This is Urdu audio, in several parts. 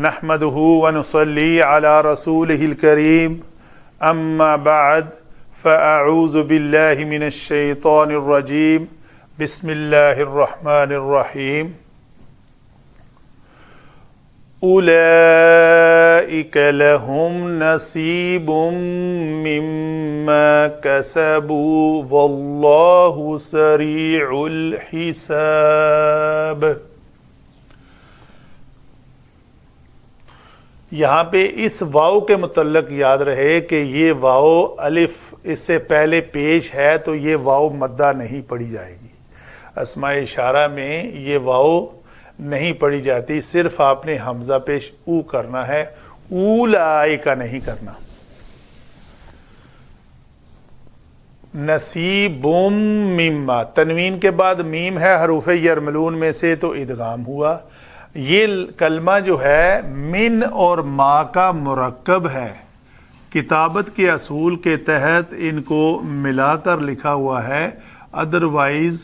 نحمده ونصلي على رسوله الكريم اما بعد فاعوذ بالله من الشيطان الرجيم بسم الله الرحمن الرحيم أولئك لهم نصيب مما كسبوا والله سريع الحساب۔ یہاں پہ اس واو کے متعلق یاد رہے کہ یہ واو الف اس سے پہلے پیش ہے تو یہ واو مدہ نہیں پڑھی جائے گی۔ اسماء اشارہ میں یہ واو نہیں پڑھی جاتی، صرف آپ نے حمزہ پیش او کرنا ہے، اولائکا نہیں کرنا۔ نصیبم مما، تنوین کے بعد میم ہے حروف یرملون میں سے تو ادغام ہوا۔ یہ کلمہ جو ہے من اور ما کا مرکب ہے، کتابت کے اصول کے تحت ان کو ملا کر لکھا ہوا ہے، ادروائز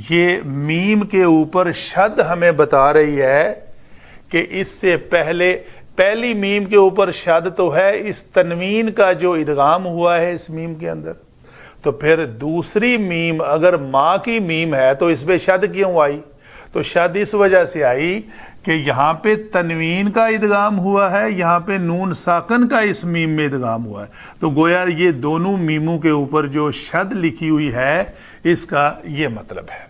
یہ میم کے اوپر شد ہمیں بتا رہی ہے کہ اس سے پہلی میم کے اوپر شد تو ہے اس تنوین کا جو ادغام ہوا ہے اس میم کے اندر، تو پھر دوسری میم اگر ما کی میم ہے تو اس پہ شد کیوں آئی؟ تو شد اس وجہ سے آئی کہ یہاں پہ تنوین کا ادغام ہوا ہے، یہاں پہ نون ساکن کا اس میم میں ادغام ہوا ہے، تو گویا یہ دونوں میموں کے اوپر جو شد لکھی ہوئی ہے اس کا یہ مطلب ہے۔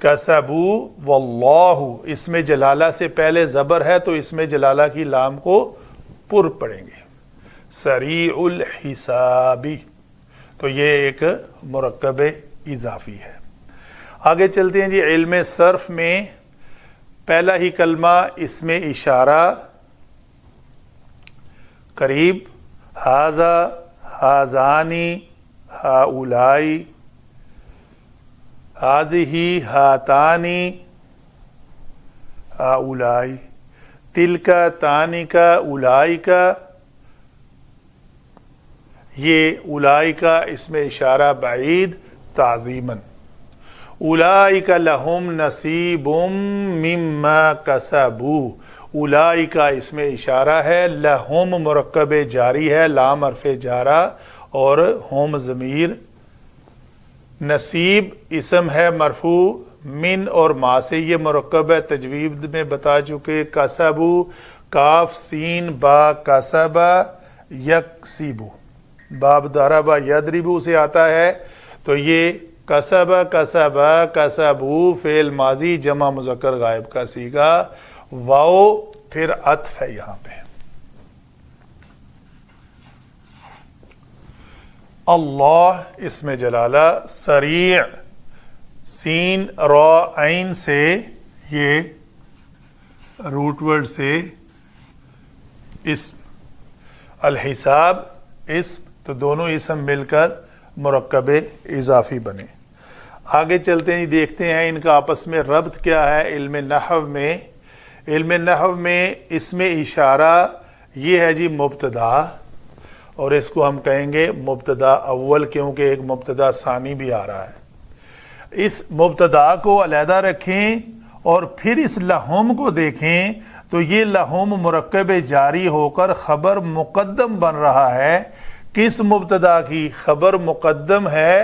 کسبو واللہ، اس میں جلالہ سے پہلے زبر ہے تو اس میں جلالہ کی لام کو پر پڑھیں گے۔ سریع الحسابی، تو یہ ایک مرکب اضافی ہے۔ آگے چلتے ہیں جی، علم صرف میں پہلا ہی کلمہ اس میں اشارہ قریب، ھذا، ھذانی، ھؤلائی، ھذہ، ھاتانی، ھؤلائی، تلک، تانک، اولئک، یہ اولئک اس میں اشارہ بعید تعظیماً۔ اولئک لہم نصیب مما کسبوا، اولئک اس میں اشارہ ہے، لہم مرکب جاری ہے، لام حرف جارہ اور ہم ضمیر، نصیب اسم ہے مرفوع من اور ما سے، یہ مرکب ہے، تجوید میں بتا چکے۔ کسبو، کاف سین با، کسبا یکسبو، باب ضربا یضربو سے آتا ہے، تو یہ کسبا، کسبا، کسبو فعل ماضی جمع مذکر غائب کا صیغہ، واو پھر عطف ہے یہاں پہ۔ اللہ اس میں جلالہ، سریع سین را عین سے، یہ روٹ ورڈ سے اسم، الحساب اسم، تو دونوں اسم مل کر مرکب اضافی بنے۔ آگے چلتے ہیں، دیکھتے ہیں ان کا آپس میں ربط کیا ہے علم نحو میں۔ علم نحو میں اسم اشارہ یہ ہے جی مبتدا، اور اس کو ہم کہیں گے مبتدا اول، کیونکہ ایک مبتدا ثانی بھی آ رہا ہے۔ اس مبتدا کو علیحدہ رکھیں اور پھر اس لہم کو دیکھیں تو یہ لہم مرکب جاری ہو کر خبر مقدم بن رہا ہے۔ کس مبتدا کی خبر مقدم ہے؟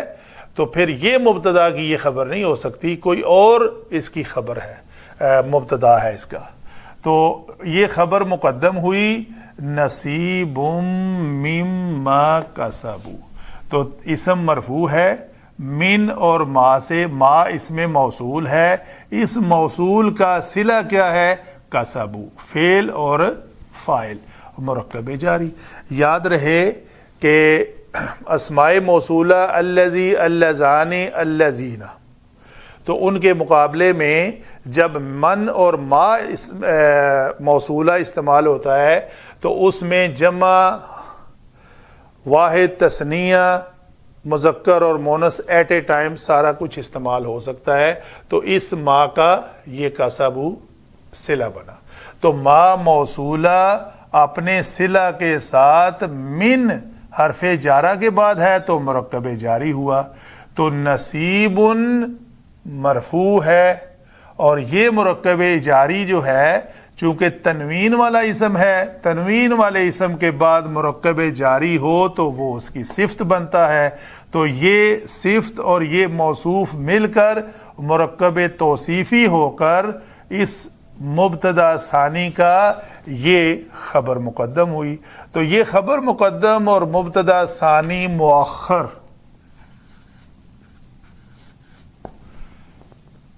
تو پھر یہ مبتدا کی یہ خبر نہیں ہو سکتی، کوئی اور اس کی خبر ہے، مبتدا ہے اس کا، تو یہ خبر مقدم ہوئی نصیب مما کسبوا، تو اسم مرفوع ہے من اور ما سے، ما اسم موصول ہے، اس موصول کا صلہ کیا ہے؟ کسبوا، فعل اور فاعل مرکب جاری۔ یاد رہے کہ اسماء موصولہ الذی، اللذانی، اللذین، تو ان کے مقابلے میں جب من اور ما موصولہ استعمال ہوتا ہے تو اس میں جمع، واحد، تثنیہ، مذکر اور مونس ایٹ اے ٹائم سارا کچھ استعمال ہو سکتا ہے، تو اس ما کا یہ کسبوا صلہ بنا، تو ما موصولہ اپنے صلہ کے ساتھ من حرف جارہ کے بعد ہے تو مرکب جاری ہوا، تو نصیب مرفوع ہے، اور یہ مرکب جاری جو ہے چونکہ تنوین والا اسم ہے، تنوین والے اسم کے بعد مرکب جاری ہو تو وہ اس کی صفت بنتا ہے، تو یہ صفت اور یہ موصوف مل کر مرکب توصیفی ہو کر اس مبتدا ثانی کا یہ خبر مقدم ہوئی۔ تو یہ خبر مقدم اور مبتدا ثانی مؤخر،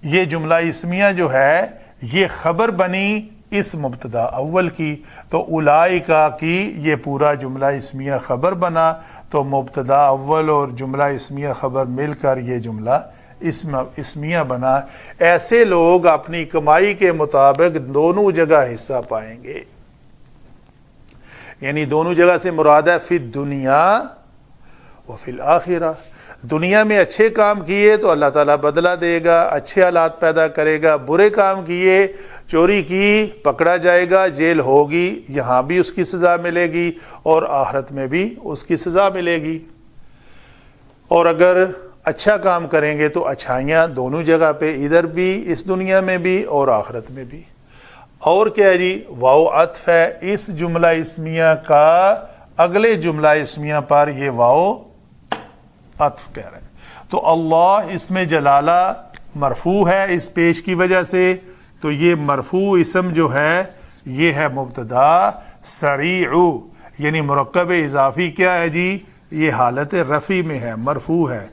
یہ جملہ اسمیہ جو ہے یہ خبر بنی اس مبتدا اول کی، تو اولئکا کی یہ پورا جملہ اسمیہ خبر بنا، تو مبتدا اول اور جملہ اسمیہ خبر مل کر یہ جملہ اسمیہ بنا۔ ایسے لوگ اپنی کمائی کے مطابق دونوں جگہ حصہ پائیں گے، یعنی دونوں جگہ سے مراد ہے فی الدنیا و فی الآخرہ۔ دنیا میں اچھے کام کیے تو اللہ تعالیٰ بدلہ دے گا، اچھے حالات پیدا کرے گا، برے کام کیے، چوری کی پکڑا جائے گا، جیل ہوگی، یہاں بھی اس کی سزا ملے گی اور آخرت میں بھی اس کی سزا ملے گی۔ اور اگر اچھا کام کریں گے تو اچھائیاں دونوں جگہ پہ، ادھر بھی اس دنیا میں بھی اور آخرت میں بھی۔ اور کیا ہے جی؟ واو عطف ہے اس جملہ اسمیہ کا اگلے جملہ اسمیہ پر، یہ واو عطف کہہ رہے ہیں۔ تو اللہ اسم جلالہ مرفوع ہے اس پیش کی وجہ سے، تو یہ مرفوع اسم جو ہے یہ ہے مبتدا سریع، یعنی مرکب اضافی کیا ہے جی؟ یہ حالت رفع میں ہے، مرفوع ہے،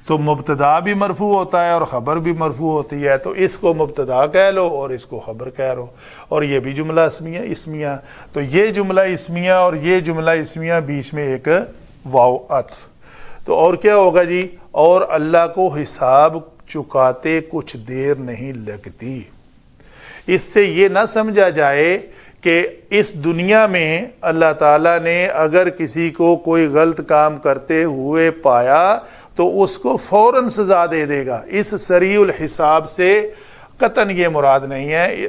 تو مبتدا بھی مرفوع ہوتا ہے اور خبر بھی مرفوع ہوتی ہے، تو اس کو مبتدا کہہ لو اور اس کو خبر کہہ لو، اور یہ بھی جملہ اسمیہ، تو یہ جملہ اسمیہ اور یہ جملہ اسمیہ بیچ میں ایک واو عطف۔ تو اور کیا ہوگا جی؟ اور اللہ کو حساب چکاتے کچھ دیر نہیں لگتی۔ اس سے یہ نہ سمجھا جائے کہ اس دنیا میں اللہ تعالیٰ نے اگر کسی کو کوئی غلط کام کرتے ہوئے پایا تو اس کو فوراً سزا دے دے گا، اس سریع الحساب سے قطعاً یہ مراد نہیں ہے۔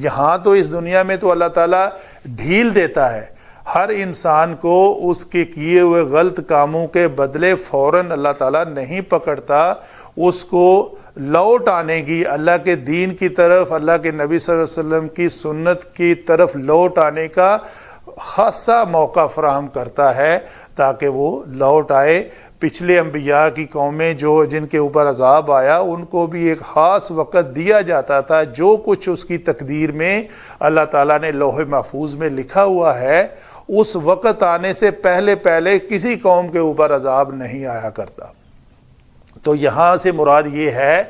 یہاں تو اس دنیا میں تو اللہ تعالیٰ ڈھیل دیتا ہے، ہر انسان کو اس کے کیے ہوئے غلط کاموں کے بدلے فوراً اللہ تعالیٰ نہیں پکڑتا، اس کو لوٹ آنے کی، اللہ کے دین کی طرف، اللہ کے نبی صلی اللہ علیہ وسلم کی سنت کی طرف لوٹ آنے کا خاصا موقع فراہم کرتا ہے تاکہ وہ لوٹ آئے۔ پچھلے انبیاء کی قومیں جن کے اوپر عذاب آیا، ان کو بھی ایک خاص وقت دیا جاتا تھا، جو کچھ اس کی تقدیر میں اللہ تعالیٰ نے لوح محفوظ میں لکھا ہوا ہے، اس وقت آنے سے پہلے کسی قوم کے اوپر عذاب نہیں آیا کرتا۔ تو یہاں سے مراد یہ ہے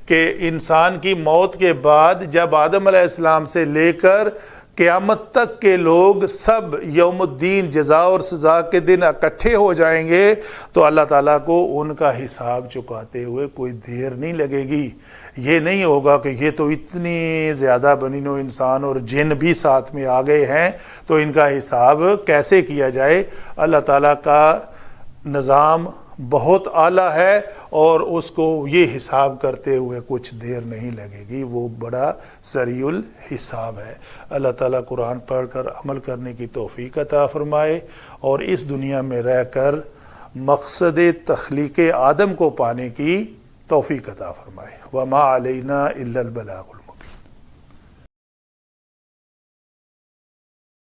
کہ انسان کی موت کے بعد جب آدم علیہ السلام سے لے کر قیامت تک کے لوگ سب یوم الدین، جزا اور سزا کے دن اکٹھے ہو جائیں گے، تو اللہ تعالیٰ کو ان کا حساب چکاتے ہوئے کوئی دیر نہیں لگے گی۔ یہ نہیں ہوگا کہ یہ تو اتنی زیادہ بنی نوع انسان اور جن بھی ساتھ میں آ گئے ہیں تو ان کا حساب کیسے کیا جائے۔ اللہ تعالیٰ کا نظام بہت اعلیٰ ہے اور اس کو یہ حساب کرتے ہوئے کچھ دیر نہیں لگے گی، وہ بڑا سریع الحساب ہے۔ اللہ تعالیٰ قرآن پڑھ کر عمل کرنے کی توفیق عطا فرمائے اور اس دنیا میں رہ کر مقصد تخلیق آدم کو پانے کی توفیق عطا فرمائے۔ وما علینا الا البلاغ۔